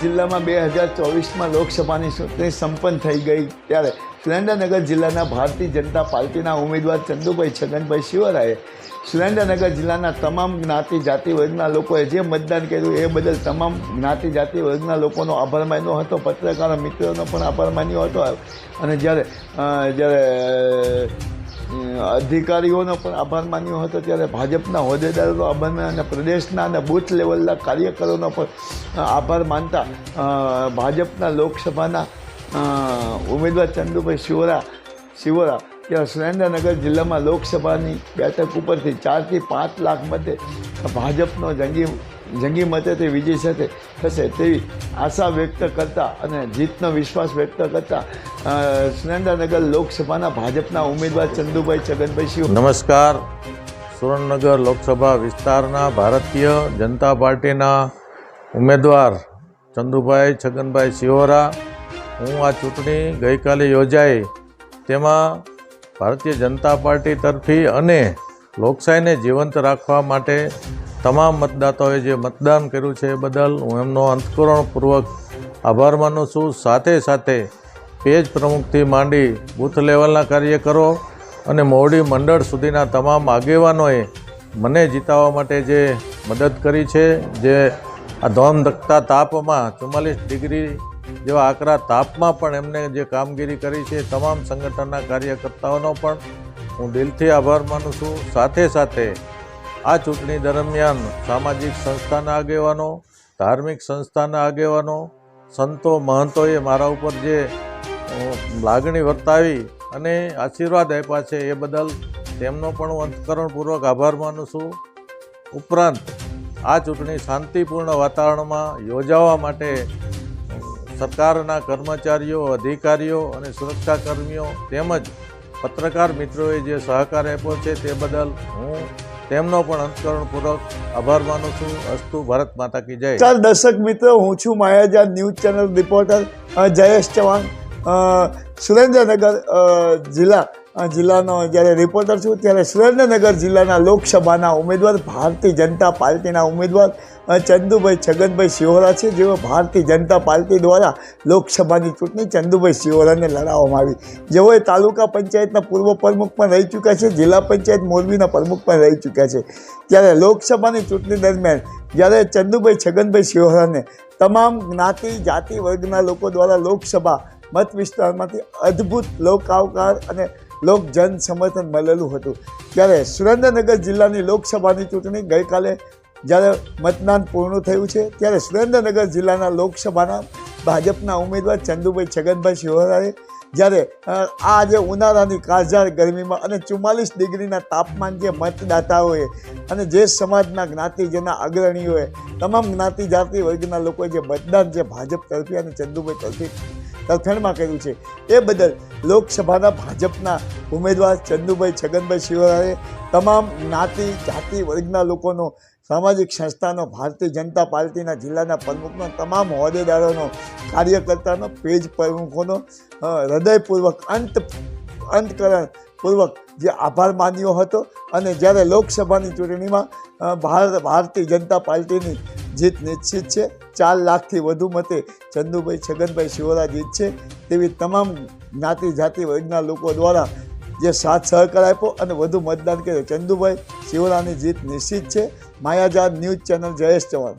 જિલ્લામાં 2024માં લોકસભાની ચૂંટણી સંપન્ન થઈ ગઈ ત્યારે સુરેન્દ્રનગર જિલ્લાના ભારતીય જનતા પાર્ટીના ઉમેદવાર ચંદુભાઈ છગનભાઈ શિવરાએ સુરેન્દ્રનગર જિલ્લાના તમામ જ્ઞાતિ જાતિ વર્ગના લોકોએ જે મતદાન કર્યું એ બદલ તમામ જ્ઞાતિ જાતિ વર્ગના લોકોનો આભાર માન્યો હતો, પત્રકાર મિત્રોનો પણ આભાર માન્યો હતો અને જ્યારે અધિકારીઓનો પણ આભાર માન્યો હતો ત્યારે ભાજપના હોદ્દેદારોનો આભાર માન્યો અને પ્રદેશના અને બૂથ લેવલના કાર્યકરોનો પણ આભાર માનતા ભાજપના લોકસભાના ઉમેદવાર ચંદુભાઈ શિવરા ત્યાં સુરેન્દ્રનગર જિલ્લામાં લોકસભાની બેઠક ઉપરથી 4 થી 5 લાખ મતે ભાજપનો જંગી મતે તે વિજય સાથે થશે તેવી આશા વ્યક્ત કરતા અને જીતનો વિશ્વાસ વ્યક્ત કરતા સુરેન્દ્રનગર લોકસભાના ભાજપના ઉમેદવાર ચંદુભાઈ છગનભાઈ શિવ. નમસ્કાર. સુરેન્દ્રનગર લોકસભા વિસ્તારના ભારતીય જનતા પાર્ટીના ઉમેદવાર ચંદુભાઈ છગનભાઈ શિવરા. હું આ ચૂંટણી ગઈકાલે યોજાઈ તેમાં ભારતીય જનતા પાર્ટી તરફી અને લોકશાહીને જીવંત રાખવા માટે તમામ મતદાતાઓએ જે મતદાન કર્યું છે એ બદલ હું એમનો અંતઃકરણપૂર્વક આભાર માનું છું. સાથે સાથે પેજ પ્રમુખથી માંડી બૂથ લેવલના કાર્યકરો અને મોવડી મંડળ સુધીના તમામ આગેવાનોએ મને જીતાવવા માટે જે મદદ કરી છે, જે આ ધોમધકતા તાપમાં 44 ડિગ્રી જેવા આકરા તાપમાં પણ એમને જે કામગીરી કરી છે તમામ સંગઠનના કાર્યકર્તાઓનો પણ હું દિલથી આભાર માનું છું. સાથે સાથે આ ચૂંટણી દરમિયાન સામાજિક સંસ્થાના આગેવાનો, ધાર્મિક સંસ્થાના આગેવાનો, સંતો મહંતોએ મારા ઉપર જે લાગણી વર્તાવી અને આશીર્વાદ આપ્યા છે એ બદલ તેમનો પણ હું અંતઃકરણપૂર્વક આભાર માનું છું. ઉપરાંત આ ચૂંટણી શાંતિપૂર્ણ વાતાવરણમાં યોજાવા માટે સરકારના કર્મચારીઓ, અધિકારીઓ અને સુરક્ષાકર્મીઓ તેમજ પત્રકાર મિત્રોએ જે સહકાર આપ્યો છે તે બદલ હું તેમનો પણ અંતઃકરણપૂર્વક આભાર માનું છું. અસ્તુ. ભારત માતા કી જય. ચાર દર્શક મિત્રો, હું છું Mayajan news channel reporter Jayesh Chauhan, Surendranagar જિલ્લાનો જ્યારે રિપોર્ટર છું ત્યારે સુરેન્દ્રનગર જિલ્લાના લોકસભાના ઉમેદવાર ભારતીય જનતા પાર્ટીના ઉમેદવાર ચંદુભાઈ છગનભાઈ શિવરા છે, જેઓ ભારતીય જનતા પાર્ટી દ્વારા લોકસભાની ચૂંટણી ચંદુભાઈ શિવરાને લડાવવામાં આવી. જેઓએ તાલુકા પંચાયતના પૂર્વ પ્રમુખ પણ રહી ચૂક્યા છે, જિલ્લા પંચાયત મોરબીના પ્રમુખ પણ રહી ચૂક્યા છે. ત્યારે લોકસભાની ચૂંટણી દરમિયાન જ્યારે ચંદુભાઈ છગનભાઈ શિવરાને તમામ જ્ઞાતિ જાતિ વર્ગના લોકો દ્વારા લોકસભા મત વિસ્તારમાંથી અદ્ભુત લોક આવકાર અને લોક જન સમર્થન મળેલું હતું. ત્યારે સુરેન્દ્રનગર જિલ્લાની લોકસભાની ચૂંટણી ગઈકાલે જ્યારે મતદાન પૂર્ણ થયું છે ત્યારે સુરેન્દ્રનગર જિલ્લાના લોકસભાના ભાજપના ઉમેદવાર ચંદુભાઈ છગનભાઈ શિવરાએ જ્યારે આ જે ઉનાળાની કાળઝાળ ગરમીમાં અને 44 ડિગ્રીના તાપમાન જે મતદાતાઓએ અને જે સમાજના જ્ઞાતિજના અગ્રણીઓએ તમામ જ્ઞાતિ જાતિ વર્ગના લોકોએ જે મતદાન જે ભાજપ તરફી અને ચંદુભાઈ તરફી તરફેણમાં કર્યું છે એ બદલ લોકસભાના ભાજપના ઉમેદવાર ચંદુભાઈ છગનભાઈ શિવરાએ તમામ જ્ઞાતિ જાતિ વર્ગના લોકોનો, સામાજિક સંસ્થાનો, ભારતીય જનતા પાર્ટીના જિલ્લાના પ્રમુખનો, તમામ હોદ્દેદારોનો, કાર્યકર્તાનો, પેજ પ્રમુખોનો હૃદયપૂર્વક અંતકરણપૂર્વક જે આભાર માન્યો હતો. અને જ્યારે લોકસભાની ચૂંટણીમાં ભારતીય જનતા પાર્ટીની જીત નિશ્ચિત છે, 4 લાખથી વધુ મતે ચંદુભાઈ છગનભાઈ શિવરા જીતશે તેવી તમામ જ્ઞાતિ જાતિ વર્ગના લોકો દ્વારા જે સાથ સહકાર આપ્યો અને વધુ મતદાન કર્યું. ચંદુભાઈ શિવરાની જીત નિશ્ચિત છે. માયાજાન ન્યૂઝ ચેનલ જયેશ ચૌહાણ.